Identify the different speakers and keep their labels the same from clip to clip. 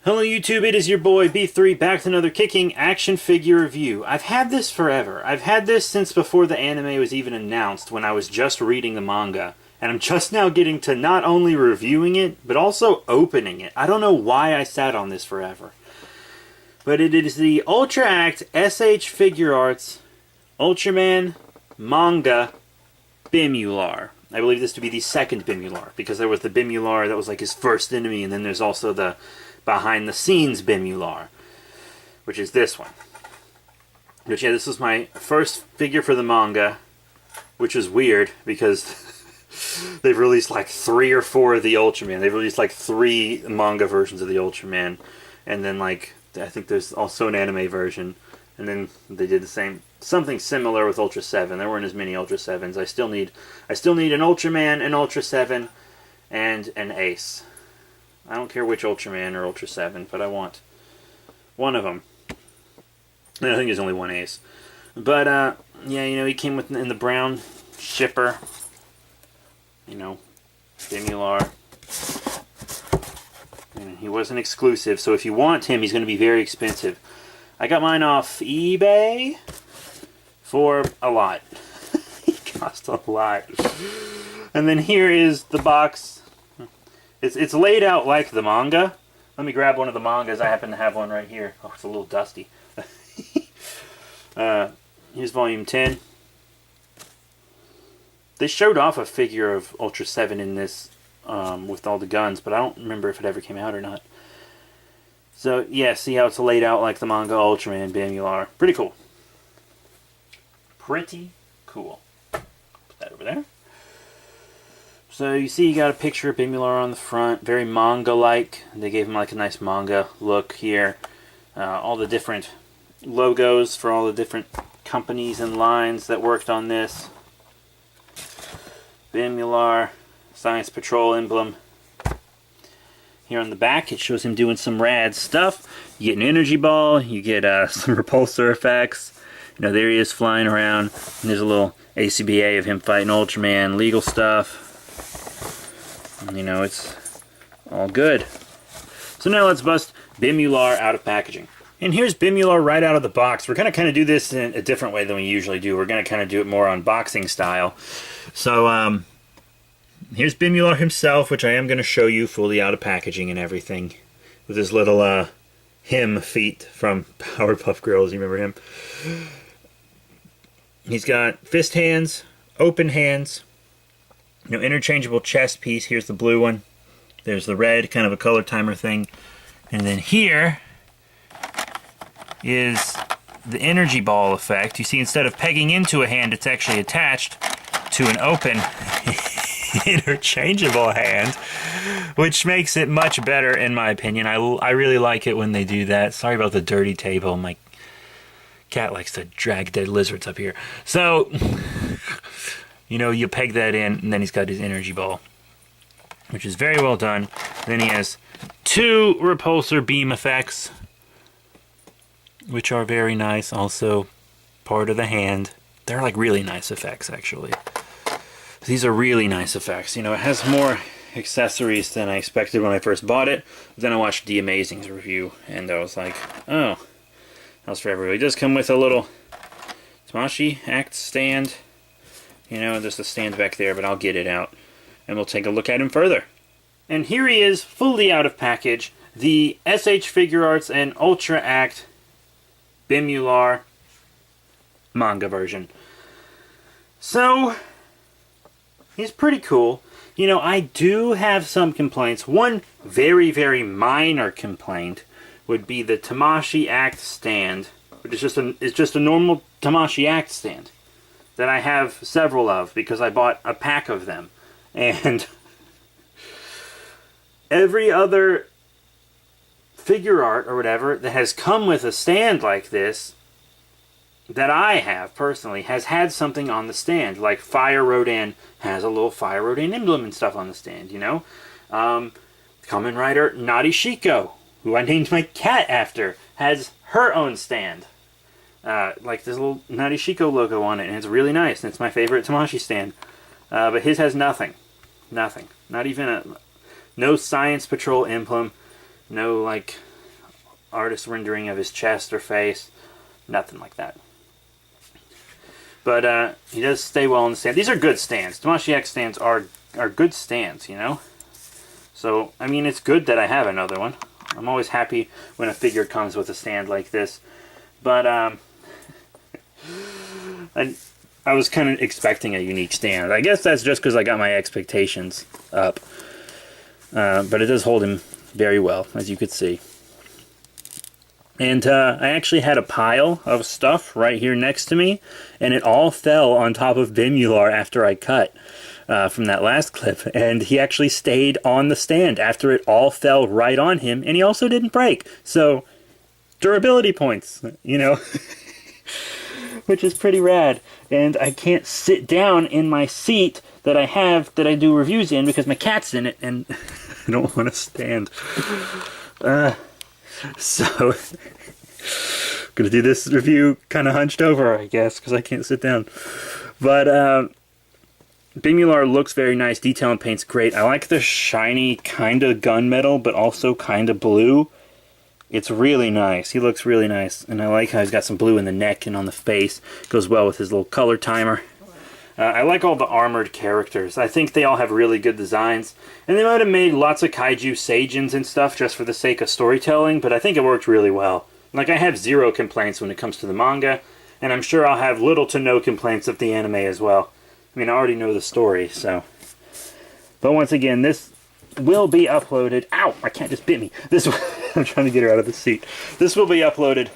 Speaker 1: Hello YouTube, it is your boy B3 back with another kicking action figure review. I've had this forever. I've had this since before the anime was even announced, when I was just reading the manga. And I'm just now getting to not only reviewing it, but also opening it. I don't know why I sat on this forever. But it is the Ultra Act SH Figuarts Ultraman Manga Bemular. I believe this to be the second Bemular, because there was the Bemular that was like his first enemy, and then there's also the behind the scenes Bemular, which is this one. Which, yeah, this was my first figure for the manga, which is weird because they've released like 3 or 4 of the Ultraman. They've released like 3 manga versions of the Ultraman, and then like I think there's also an anime version, and then they did the same, something similar with Ultra 7. There weren't as many Ultra 7s. I still need an Ultraman, an Ultra 7, and an Ace. I don't care which Ultraman or Ultra 7, but I want one of them. And I think there's only one Ace. But, yeah, you know, he came with in the brown shipper. You know, Bemular. And he wasn't exclusive, so if you want him, he's going to be very expensive. I got mine off eBay for a lot. He cost a lot. And then here is the box. It's laid out like the manga. Let me grab one of the mangas. I happen to have one right here. Oh, it's a little dusty. Here's volume 10. They showed off a figure of Ultra 7 in this with all the guns, but I don't remember if it ever came out or not. So, yeah, see how it's laid out like the manga Ultraman Bemular. Pretty cool. Pretty cool. Put that over there. So you see you got a picture of Bemular on the front, very manga-like. They gave him like a nice manga look here. All the different logos for all the different companies and lines that worked on this. Bemular, Science Patrol emblem. Here on the back, it shows him doing some rad stuff. You get an energy ball, you get some repulsor effects. You know, there he is flying around. And there's a little ACBA of him fighting Ultraman, legal stuff. You know, it's all good. So now let's bust Bemular out of packaging. And here's Bemular right out of the box. We're going to kind of do this in a different way than we usually do. We're going to kind of do it more unboxing style. So, here's Bemular himself, which I am going to show you fully out of packaging and everything. With his little, him feet from Powerpuff Girls. You remember him? He's got fist hands, open hands. You know, interchangeable chest piece. Here's the blue one. There's the red, kind of a color timer thing. And then here is the energy ball effect. You see, instead of pegging into a hand, it's actually attached to an open interchangeable hand, which makes it much better in my opinion. I really like it when they do that. Sorry about the dirty table. My cat likes to drag dead lizards up here. So, you know, you peg that in, and then he's got his energy ball, which is very well done. Then he has 2 repulsor beam effects, which are very nice, also part of the hand. They're like really nice effects, actually. These are really nice effects. You know, it has more accessories than I expected when I first bought it. But then I watched The Amazing's review, and I was like, oh, that was for everybody. It does come with a little Tamashii Act stand. You know, there's the stand back there, but I'll get it out, and we'll take a look at him further. And here he is, fully out of package, the SH Figuarts and Ultra Act Bemular manga version. So, he's pretty cool. You know, I do have some complaints. One very, very minor complaint would be the Tamashii Act stand, which is just a normal Tamashii Act stand that I have several of because I bought a pack of them. And every other figure art or whatever that has come with a stand like this that I have personally has had something on the stand. Like Fire Rodan has a little Fire Rodan emblem and stuff on the stand, you know. Kamen Rider Naughty Shiko, who I named my cat after, has her own stand. Like this little Naughty Shiko logo on it, and it's really nice, and it's my favorite Tamashii stand. But his has nothing. Nothing. Not even no Science Patrol emblem, no like artist rendering of his chest or face. Nothing like that. But he does stay well in the stand. These are good stands. Tamashii stands are good stands, you know? So, I mean, it's good that I have another one. I'm always happy when a figure comes with a stand like this. But, I was kind of expecting a unique stand. I guess that's just because I got my expectations up. But it does hold him very well, as you could see. And I actually had a pile of stuff right here next to me, and it all fell on top of Bemular after I cut from that last clip. And he actually stayed on the stand after it all fell right on him, and he also didn't break. So, durability points, you know, which is pretty rad. And I can't sit down in my seat that I do reviews in because my cat's in it, and I don't want to stand. So, gonna do this review kind of hunched over, I guess, because I can't sit down. But, Bemular looks very nice. Detail and paint's great. I like the shiny kind of gunmetal, but also kind of blue. It's really nice. He looks really nice. And I like how he's got some blue in the neck and on the face. Goes well with his little color timer. I like all the armored characters. I think they all have really good designs. And they might have made lots of kaiju seijins and stuff just for the sake of storytelling, but I think it worked really well. Like, I have zero complaints when it comes to the manga, and I'm sure I'll have little to no complaints of the anime as well. I mean, I already know the story, so. But once again, this will be uploaded. Ow! My cat just bit me. I'm trying to get her out of the seat. This will be uploaded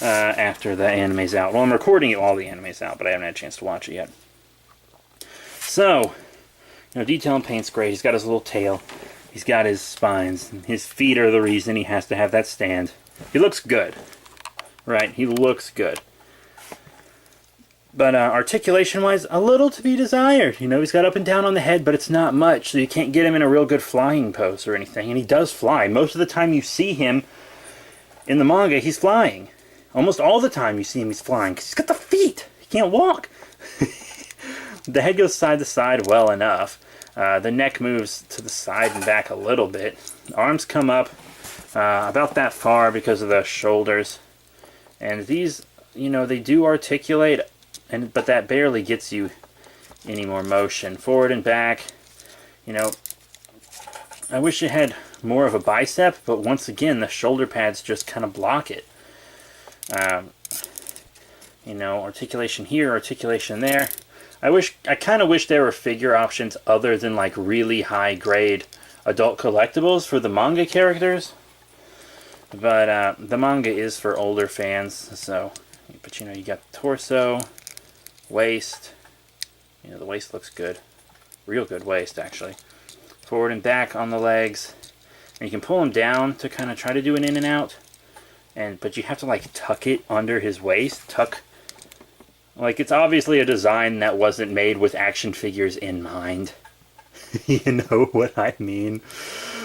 Speaker 1: after the anime's out. Well, I'm recording it while the anime's out, but I haven't had a chance to watch it yet. So, you know, detail and paint's great. He's got his little tail. He's got his spines. His feet are the reason he has to have that stand. He looks good. Right? He looks good. But articulation-wise, a little to be desired. You know, he's got up and down on the head, but it's not much, so you can't get him in a real good flying pose or anything. And he does fly. Most of the time you see him in the manga, he's flying. Almost all the time you see him, he's flying. Because he's got the feet. He can't walk. The head goes side to side well enough. The neck moves to the side and back a little bit. The arms come up about that far because of the shoulders. And these, you know, they do articulate, but that barely gets you any more motion. Forward and back, you know, I wish it had more of a bicep, but once again, the shoulder pads just kind of block it. You know, articulation here, articulation there. I kind of wish there were figure options other than like really high grade adult collectibles for the manga characters. But the manga is for older fans, so. But you know, you got the torso, waist. You know, the waist looks good, real good waist actually. Forward and back on the legs, and you can pull them down to kind of try to do an in and out. But you have to like tuck it under his waist, like, it's obviously a design that wasn't made with action figures in mind. You know what I mean?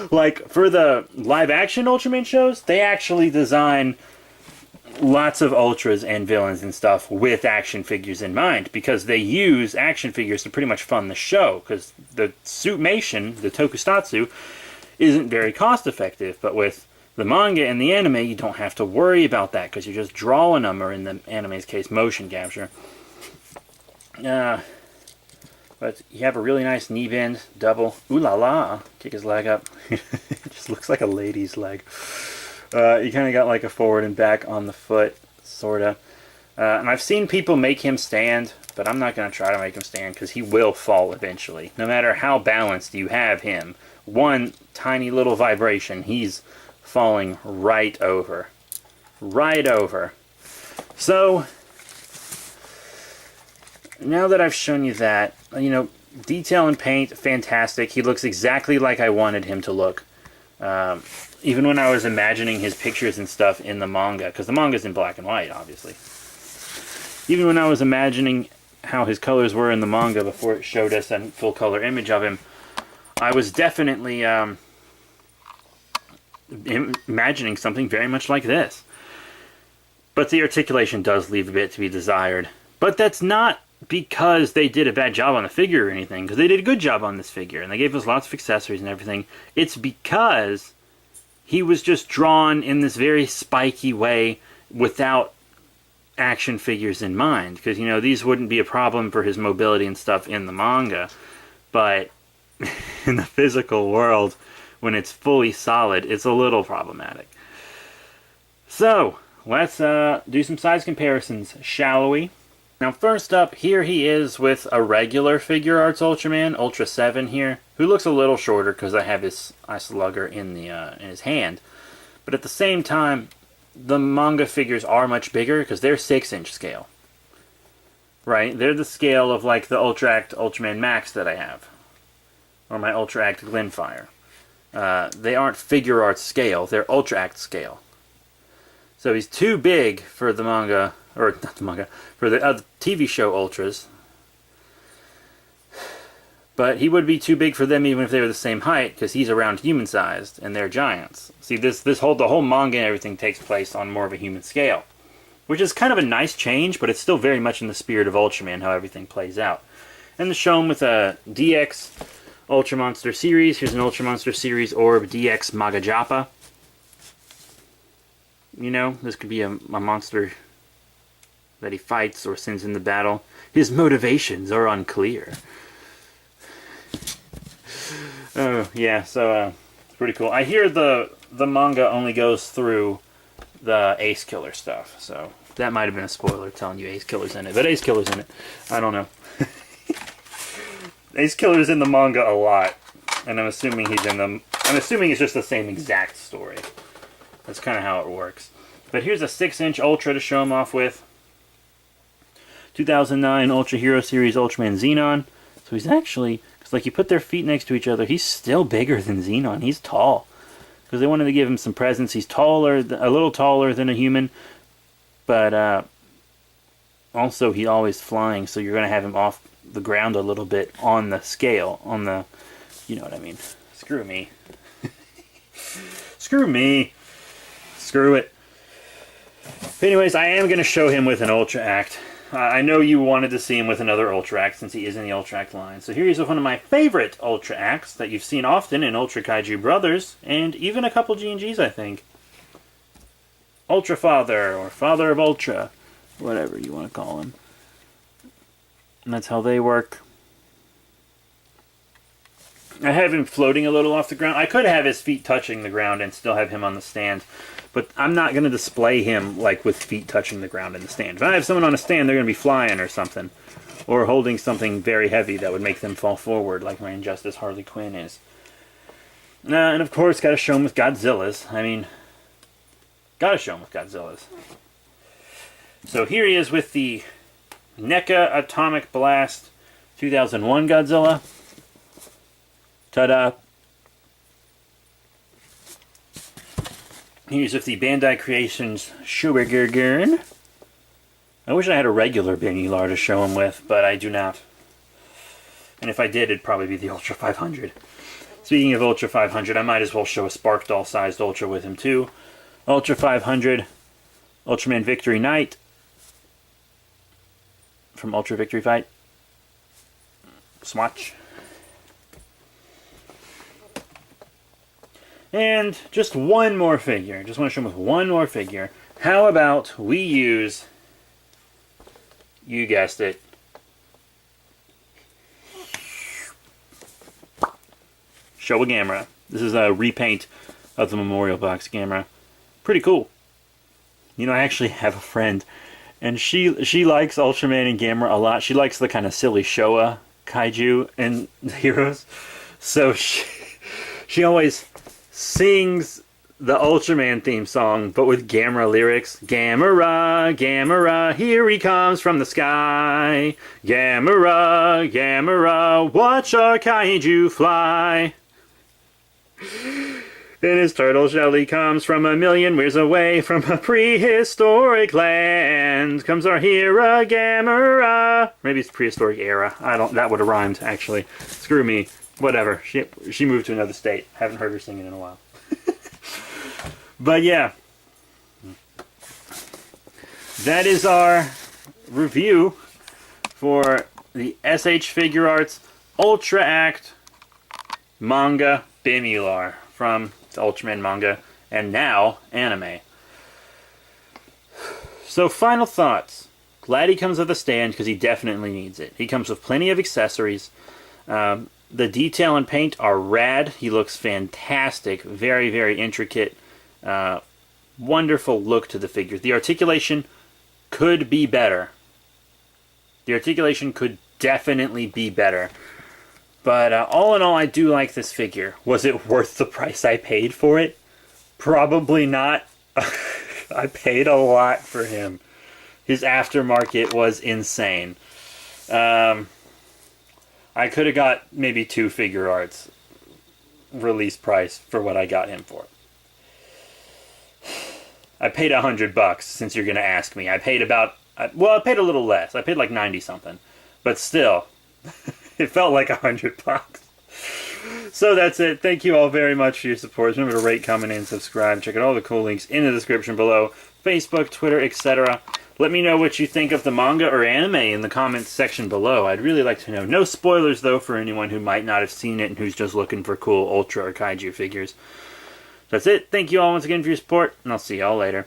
Speaker 1: Like, for the live-action Ultraman shows, they actually design lots of Ultras and villains and stuff with action figures in mind, because they use action figures to pretty much fund the show, because the suitmation, the tokusatsu, isn't very cost-effective, but with the manga and the anime, you don't have to worry about that because you're just drawing them, or in the anime's case, motion capture. But you have a really nice knee bend, double. Ooh la la! Kick his leg up. It just looks like a lady's leg. You kind of got like a forward and back on the foot, sorta. And I've seen people make him stand, but I'm not going to try to make him stand because he will fall eventually. No matter how balanced you have him, one tiny little vibration, he's falling right over. Right over. So, now that I've shown you that, you know, detail and paint, fantastic. He looks exactly like I wanted him to look. Even when I was imagining his pictures and stuff in the manga, because the manga's in black and white, obviously. Even when I was imagining how his colors were in the manga before it showed us a full color image of him, I was definitely imagining something very much like this. But the articulation does leave a bit to be desired. But that's not because they did a bad job on the figure or anything, because they did a good job on this figure, and they gave us lots of accessories and everything. It's because he was just drawn in this very spiky way without action figures in mind. Because, you know, these wouldn't be a problem for his mobility and stuff in the manga. But in the physical world, when it's fully solid, it's a little problematic. So, let's do some size comparisons, shall we? Now, first up, here he is with a regular Figuarts Ultraman, Ultra 7 here, who looks a little shorter because I have his Slugger in his hand. But at the same time, the manga figures are much bigger because they're 6-inch scale. Right? They're the scale of like the Ultra Act Ultraman Max that I have. Or my Ultra Act Glenfire. They aren't Figuarts scale, they're Ultra Act scale. So he's too big for the manga, or not the manga, for the TV show Ultras. But he would be too big for them even if they were the same height, because he's around human-sized, and they're giants. See, the whole manga and everything takes place on more of a human scale. Which is kind of a nice change, but it's still very much in the spirit of Ultraman, how everything plays out. And shown with a DX Ultra Monster Series. Here's an Ultra Monster Series Orb DX Magajapa. You know, this could be a monster that he fights or sends into battle. His motivations are unclear. Oh, yeah, so, it's pretty cool. I hear the manga only goes through the Ace Killer stuff, so that might have been a spoiler telling you Ace Killer's in it. But Ace Killer's in it. I don't know. Ace Killer's in the manga a lot, and I'm assuming I'm assuming it's just the same exact story. That's kind of how it works. But here's a 6-inch Ultra to show him off with. 2009 Ultra Hero Series Ultraman Xenon. So he's actually, because like you put their feet next to each other, he's still bigger than Xenon. He's tall. Because they wanted to give him some presence. He's taller, a little taller than a human. But also he's always flying, so you're going to have him off the ground a little bit on the scale. On the, you know what I mean. Screw me. Screw me. Screw it. Anyways, I am going to show him with an Ultra Act. I know you wanted to see him with another Ultra Act since he is in the Ultra Act line. So here he's with one of my favorite Ultra Acts that you've seen often in Ultra Kaiju Brothers, and even a couple G&Gs, I think. Ultra Father, or Father of Ultra, whatever you want to call him. And that's how they work. I have him floating a little off the ground. I could have his feet touching the ground and still have him on the stand. But I'm not going to display him like with feet touching the ground in the stand. If I have someone on a stand, they're going to be flying or something. Or holding something very heavy that would make them fall forward, like my Injustice Harley Quinn is. And of course, got to show him with Godzilla's. I mean, got to show him with Godzilla's. So here he is with the NECA Atomic Blast 2001 Godzilla. Ta-da! Here's with the Bandai Creations Shobergurgurn. I wish I had a regular Bemular to show him with, but I do not. And if I did, it'd probably be the Ultra 500. Speaking of Ultra 500, I might as well show a Spark Doll-sized Ultra with him too. Ultra 500, Ultraman Victory Knight from Ultra Victory Fight. Swatch. And just one more figure. Just want to show him with one more figure. How about we use, you guessed it, Showa Gamera. This is a repaint of the Memorial Box Gamera. Pretty cool. You know, I actually have a friend, and she likes Ultraman and Gamera a lot. She likes the kind of silly Showa kaiju and heroes. So she always sings the Ultraman theme song, but with Gamera lyrics. Gamera, Gamera, here he comes from the sky. Gamera, Gamera, watch our kaiju fly. And his turtle shell, he comes from a million years away, from a prehistoric land. Comes our hero, Gamera. Maybe it's prehistoric era. That would have rhymed, actually. Screw me. Whatever. She moved to another state. Haven't heard her singing in a while. But yeah. That is our review for the SH Figuarts Ultra Act Manga Bemular from the Ultraman manga and now anime. So final thoughts. Glad he comes with a stand because he definitely needs it. He comes with plenty of accessories. The detail and paint are rad. He looks fantastic. Very, very intricate. Wonderful look to the figures. The articulation could be better. The articulation could definitely be better. But all in all, I do like this figure. Was it worth the price I paid for it? Probably not. I paid a lot for him. His aftermarket was insane. I could have got maybe 2 Figuarts release price for what I got him for. I paid $100 since you're going to ask me. I paid about, well, I paid a little less. I paid like 90 something. But still, it felt like $100. So that's it. Thank you all very much for your support. Remember to rate, comment, and subscribe. Check out all the cool links in the description below. Facebook, Twitter, etc. Let me know what you think of the manga or anime in the comments section below. I'd really like to know. No spoilers, though, for anyone who might not have seen it and who's just looking for cool Ultra or Kaiju figures. That's it. Thank you all once again for your support, and I'll see y'all later.